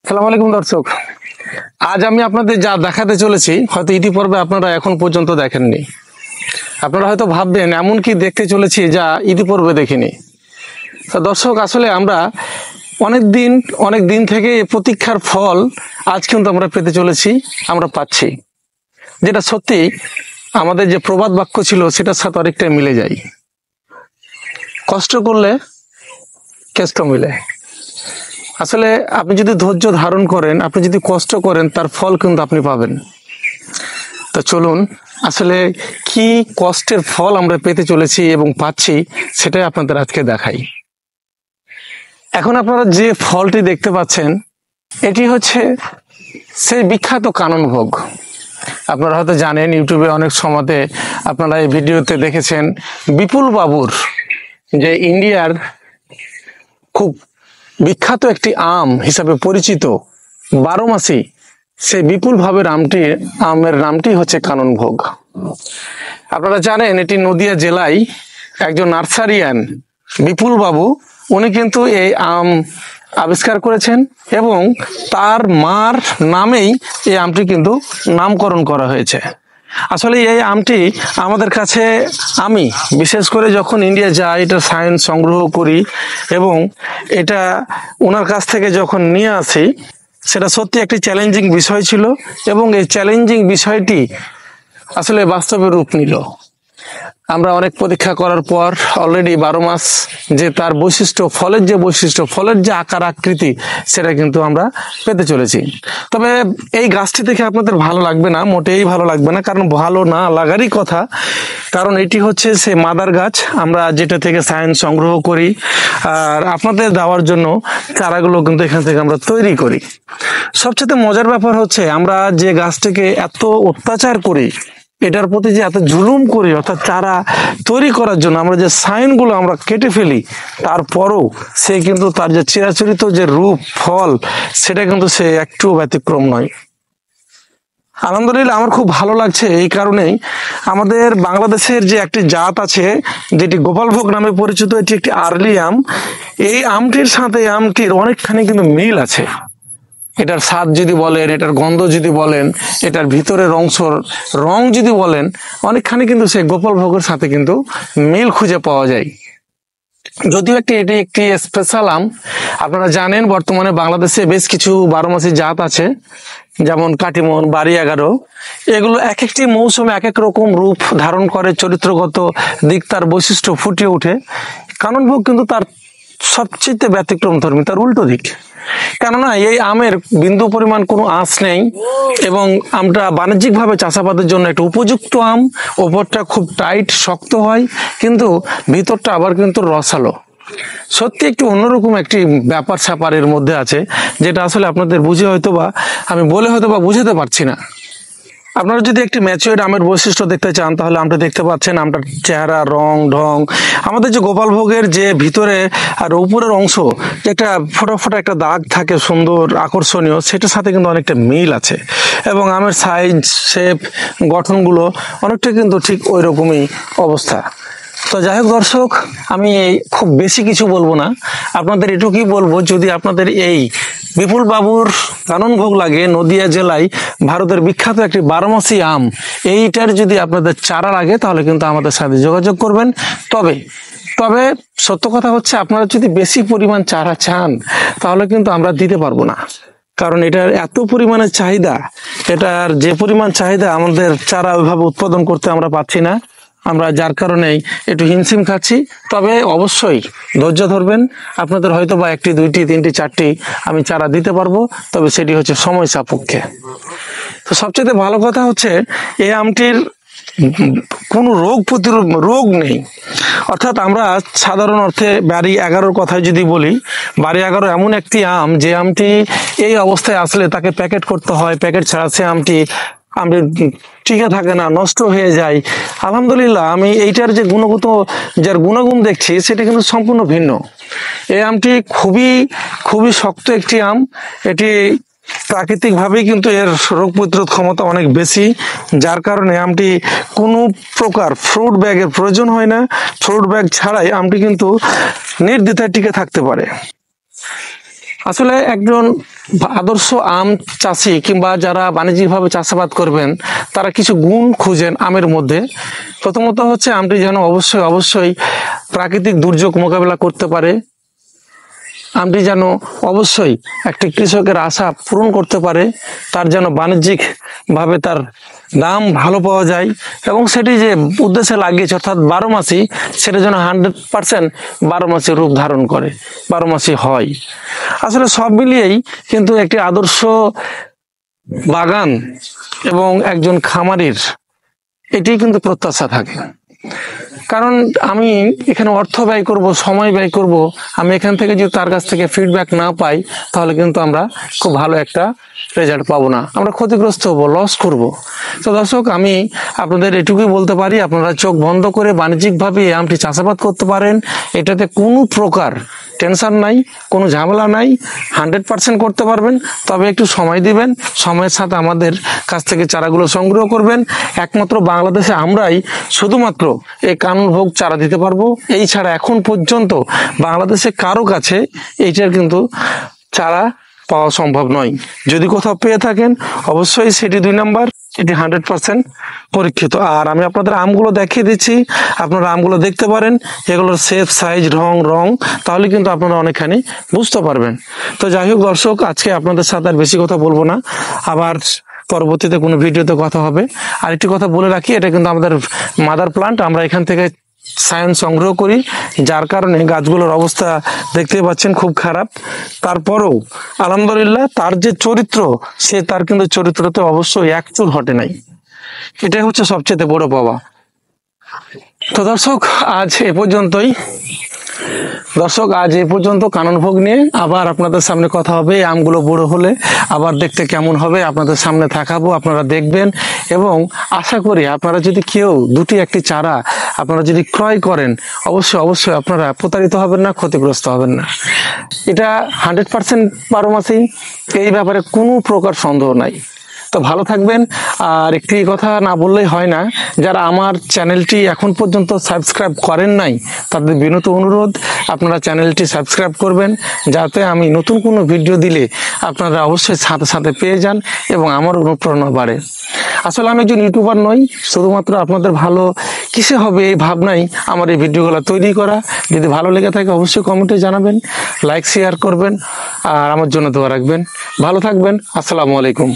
আসসালামু আলাইকুম দর্শক, আজ আমি আপনাদের যা দেখাতে চলেছি হয়তো ইতিপূর্বে আপনারা এখন পর্যন্ত দেখেননি। আপনারা হয়তো ভাববেন এমন কি দেখতে চলেছি যা ইতিপূর্বে দেখিনি। তো দর্শক, আসলে আমরা অনেক দিন থেকে প্রতীক্ষার ফল আজ কিন্তু আমরা পেতে চলেছি, আমরা পাচ্ছি, যেটা সত্যি আমাদের যে প্রবাদ বাক্য ছিল সেটার সাথে অনেকটাই মিলে যায়। কষ্ট করলে কেষ্ট মিলে। আসলে আপনি যদি ধৈর্য ধারণ করেন, আপনি যদি কষ্ট করেন, তার ফল কিন্তু আপনি পাবেন। তো চলুন, আসলে কি কষ্টের ফল আমরা পেতে চলেছি এবং পাচ্ছি সেটাই আপনাদের আজকে দেখাই। এখন আপনারা যে ফলটি দেখতে পাচ্ছেন এটি হচ্ছে সেই বিখ্যাত কাননভোগ। আপনারা হয়তো জানেন, ইউটিউবে অনেক সময়তে আপনারা এই ভিডিওতে দেখেছেন বিপুল বাবুর যে ইন্ডিয়ার খুব বিখ্যাত একটি আম হিসাবে পরিচিত 12 মাসি, সেই বিপুল ভাবের আমের নামটি হচ্ছে কাননভোগ। আপনারা জানেন এটি নদিয়া জেলায় একজন নার্সারিয়ান বিপুল বাবু, উনি কিন্তু এই আম আবিষ্কার করেছেন এবং তার মার নামেই এই আমটি কিন্তু নামকরণ করা হয়েছে। আসলে এই আমটি আমাদের কাছে, আমি বিশেষ করে যখন ইন্ডিয়া যাই, এটা সায়েন্স সংগ্রহ করি এবং এটা ওনার কাছ থেকে যখন নিয়ে আসি, সেটা সত্যি একটি চ্যালেঞ্জিং বিষয় ছিল এবং এই চ্যালেঞ্জিং বিষয়টি আসলে বাস্তবে রূপ নিল। আমরা অনেক পরীক্ষা করার পর অলরেডি 12 মাস যে তার বৈশিষ্ট্য, ফলের যে আকার আকৃতি, সেটা কিন্তু আমরা পেতে চলেছি। তবে এই গাছটি দেখে আপনাদের ভালো লাগবে না, মোটেই ভালো লাগবে না, কারণ ভালো না লাগারই কথা। কারণ এটি হচ্ছে সে মাদার গাছ, আমরা যেটা থেকে সায়েন্স সংগ্রহ করি আর আপনাদের দেওয়ার জন্য চারাগুলো কিন্তু এখান থেকে আমরা তৈরি করি। সবচেয়ে মজার ব্যাপার হচ্ছে, আমরা যে গাছটিকে এত অত্যাচার করি, এটার প্রতি যে এত জুলুম করি, অর্থাৎ চারা তৈরি করার জন্য আমরা যে সাইনগুলো আমরা কেটে ফেলি, তারপরও সে কিন্তু তার যে চিরাচরিত যে রূপ ফল, সেটা কিন্তু সে একটু ব্যতিক্রম নয়। আলহামদুলিল্লাহ, আমার খুব ভালো লাগছে এই কারণেই, আমাদের বাংলাদেশের যে একটি জাত আছে যেটি গোপালভোগ নামে পরিচিত, এটি একটি আর্লি আম। এই আমটির সাথে আমটির অনেকখানি কিন্তু মিল আছে। এটার স্বাদ যদি বলেন, এটার গন্ধ যদি বলেন, এটার ভিতরের অংশর রং যদি বলেন, অনেকখানি কিন্তু সেই গোপালভোগের সাথে কিন্তু মিল খুঁজে পাওয়া যায়। যদিও এটি একটি স্পেশাল আম। আপনারা জানেন বর্তমানে বাংলাদেশে বেশ কিছু 12 মাসি জাত আছে, যেমন কাটিমন, বাড়ি 11। এগুলো এক একটি মৌসুমে এক এক রকম রূপ ধারণ করে, চরিত্রগত দিক তার বৈশিষ্ট্য ফুটিয়ে ওঠে। কাননভোগ কিন্তু তার সবচেয়ে ব্যতিক্রম ধর্মী, তার উল্টো দিক। কেননা এই আমের বিন্দু পরিমাণ কোনো আঁশ নেই এবং আমটা বাণিজ্যিকভাবে চাষাবাদের জন্য একটা উপযুক্ত আম। ওপরটা খুব টাইট শক্ত হয়, কিন্তু ভিতরটা আবার কিন্তু রসালো। সত্যি একটু অন্যরকম একটি ব্যাপার স্যাপারের মধ্যে আছে, যেটা আসলে আপনাদের আমি বলে হয়তো বা বুঝাতে পারছি না। আপনারা যদি একটি ম্যাচিওর আমের বৈশিষ্ট্য দেখতে চান, তাহলে আমটা দেখতে পাচ্ছেন, আমটার চেহারা, রং ঢং, আমাদের যে গোপালভোগের যে ভিতরে আর উপরের অংশ যে একটা ফোটা ফোটা একটা দাগ থাকে, সুন্দর আকর্ষণীয়, সেটার সাথে কিন্তু অনেকটা মিল আছে এবং আমের সাইজ, শেপ, গঠনগুলো অনেকটা কিন্তু ঠিক ওই রকমই অবস্থা। তো যাই হোক দর্শক, আমি খুব বেশি কিছু বলবো না, আপনাদের এটুকুই বলবো, যদি আপনাদের এই বিপুল বাবুর কাননভোগ লাগে, নদিয়া জেলায় ভারতের বিখ্যাত একটি 12 মাসি আম, এইটার যদি আপনাদের চারা লাগে, তাহলে কিন্তু আমাদের সাথে যোগাযোগ করবেন। তবে সত্য কথা হচ্ছে, আপনারা যদি বেশি পরিমাণ চারা চান, তাহলে কিন্তু আমরা দিতে পারবো না, কারণ এটার এত পরিমাণে চাহিদা, এটার যে পরিমাণ চাহিদা, আমাদের চারা ওইভাবে উৎপাদন করতে আমরা পাচ্ছি না, আমরা যার কারণে একটু হিমশিম খাচ্ছি। তবে অবশ্যই ধৈর্য ধরবেন, আপনাদের হয়তো বা 1টি 2টি 3টি 4টি আমি চারা দিতে পারবো, তবে সেটি হচ্ছে সময় সাপেক্ষে। তো সবচেয়ে ভালো কথা হচ্ছে, এই আমটির কোনো রোগ নেই। অর্থাৎ আমরা সাধারণ অর্থে বাড়ি 11 কথায় যদি বলি, বাড়ি 11 এমন একটি আম, যে আমটি এই অবস্থায় আসলে তাকে প্যাকেট করতে হয়, প্যাকেট ছাড়া সে আমটি টিকে থাকে না, নষ্ট হয়ে যায়। আলহামদুলিল্লাহ, আমি এইটার যে যার গুণাগুণ দেখছি, সেটা কিন্তু সম্পূর্ণ ভিন্ন। এই আমটি খুবই শক্ত একটি আম। এটি প্রাকৃতিকভাবেই কিন্তু এর রোগ প্রতিরোধ ক্ষমতা অনেক বেশি, যার কারণে আমটি কোনো প্রকার ফ্রুট ব্যাগের প্রয়োজন হয় না। ফ্রুট ব্যাগ ছাড়াই আমটি কিন্তু নির্দ্বিধায় টিকে থাকতে পারে। আসলে একজন আদর্শ আম চাষি কিংবা যারা বাণিজ্যিকভাবে চাষাবাদ করবেন তারা কিছু গুণ খুঁজেন আমের মধ্যে। প্রথমত হচ্ছে আমটি যেন অবশ্যই প্রাকৃতিক দুর্যোগ মোকাবেলা করতে পারে, আমটি যেন অবশ্যই একটি কৃষকের আশা পূরণ করতে পারে, তার যেন বাণিজ্যিকভাবে তার দাম ভালো পাওয়া যায় এবং সেটি যে উদ্দেশ্যে লাগিয়েছে অর্থাৎ 12 মাসি, সেটা যেন 100% 12 মাসি রূপ ধারণ করে, 12 মাসি হয়। আসলে সব মিলিয়েই কিন্তু একটি আদর্শ বাগান এবং একজন খামারির এটি কিন্তু প্রত্যাশা থাকে। কারণ আমি এখানে অর্থ ব্যয় করব, সময় ব্যয় করব, আমি এখান থেকে যদি তার কাছ থেকে ফিডব্যাক না পাই তাহলে কিন্তু আমরা খুব ভালো একটা রেজাল্ট পাবো না, আমরা ক্ষতিগ্রস্ত হব, লস করব। তো দর্শক, আমি আপনাদের এটুকুই বলতে পারি, আপনারা চোখ বন্ধ করে বাণিজ্যিকভাবে এই আমটি চাষাবাদ করতে পারেন। এটাতে কোনো প্রকার টেনশন নাই, কোনো ঝামেলা নাই, 100% করতে পারবেন। তবে একটু সময় দিবেন, সময়ের সাথে আমাদের কাছ থেকে চারাগুলো সংগ্রহ করবেন। একমাত্র বাংলাদেশে আমরাই শুধুমাত্র এই কানুনভোগ চারা দিতে পারবো। এই ছাড়া এখন পর্যন্ত বাংলাদেশে কারো কাছে এইটার কিন্তু চারা পাওয়া সম্ভব নয়। যদি কোথাও পেয়ে থাকেন অবশ্যই সেটি 2 নাম্বার, এটি 100% পরীক্ষিত। আর আমি আপনাদের আমগুলো দেখিয়ে দিচ্ছি, আপনারা আমগুলো দেখতে পারেন, এগুলোর শেপ, সাইজ, রং, তাহলে কিন্তু আপনারা অনেকখানি বুঝতে পারবেন। তো যাই হোক দর্শক, আজকে আপনাদের সাথে আর বেশি কথা বলবো না, আবার পরবর্তীতে কোনো ভিডিওতে কথা হবে। আর একটি কথা বলে রাখি, এটা কিন্তু আমাদের মাদার প্লান্ট, আমরা এখান থেকে সায়েন্স সংগ্রহ করি, যার কারণে গাছগুলোর অবস্থা দেখতে পাচ্ছেন খুব খারাপ। তারপরেও আলহামদুলিল্লাহ তার যে চরিত্র, সে তার কিন্তু চরিত্রতে অবশ্যই এক চুল হটে নাই, এটাই হচ্ছে সবচেয়ে বড় পাওয়া। তো দর্শক, আজ এ পর্যন্ত কানুনভোগ নিয়ে আবার আপনাদের সামনে কথা হবে। আমগুলো বড় হলে আবার দেখতে কেমন হবে আপনাদের সামনে দেখাবো, আপনারা দেখবেন। এবং আশা করি আপনারা যদি কেউ 2-1টি চারা আপনারা যদি ক্রয় করেন, অবশ্যই আপনারা প্রতারিত হবেন না, ক্ষতিগ্রস্ত হবেন না। এটা 100% 12 মাসেই, এই ব্যাপারে কোনো প্রকার সন্দেহ নাই। তো ভালো থাকবেন। আর একটি কথা না বললেই হয় না, যারা আমার চ্যানেলটি এখন পর্যন্ত সাবস্ক্রাইব করেন নাই তাদের বিনীত অনুরোধ, আপনারা চ্যানেলটি সাবস্ক্রাইব করবেন, যাতে আমি নতুন কোনো ভিডিও দিলে আপনারা অবশ্যই সাথে পেয়ে যান এবং আমার অনুপ্রেরণা বাড়ে। আসলে আমি একজন ইউটিউবার নই, শুধুমাত্র আপনাদের ভালো কিসে হবে এই ভাবনাই আমার এই ভিডিওগুলো তৈরি করা। যদি ভালো লেগে থাকে অবশ্যই কমেন্টে জানাবেন, লাইক শেয়ার করবেন আর আমার জন্য দোয়া রাখবেন। ভালো থাকবেন। আসসালামু আলাইকুম।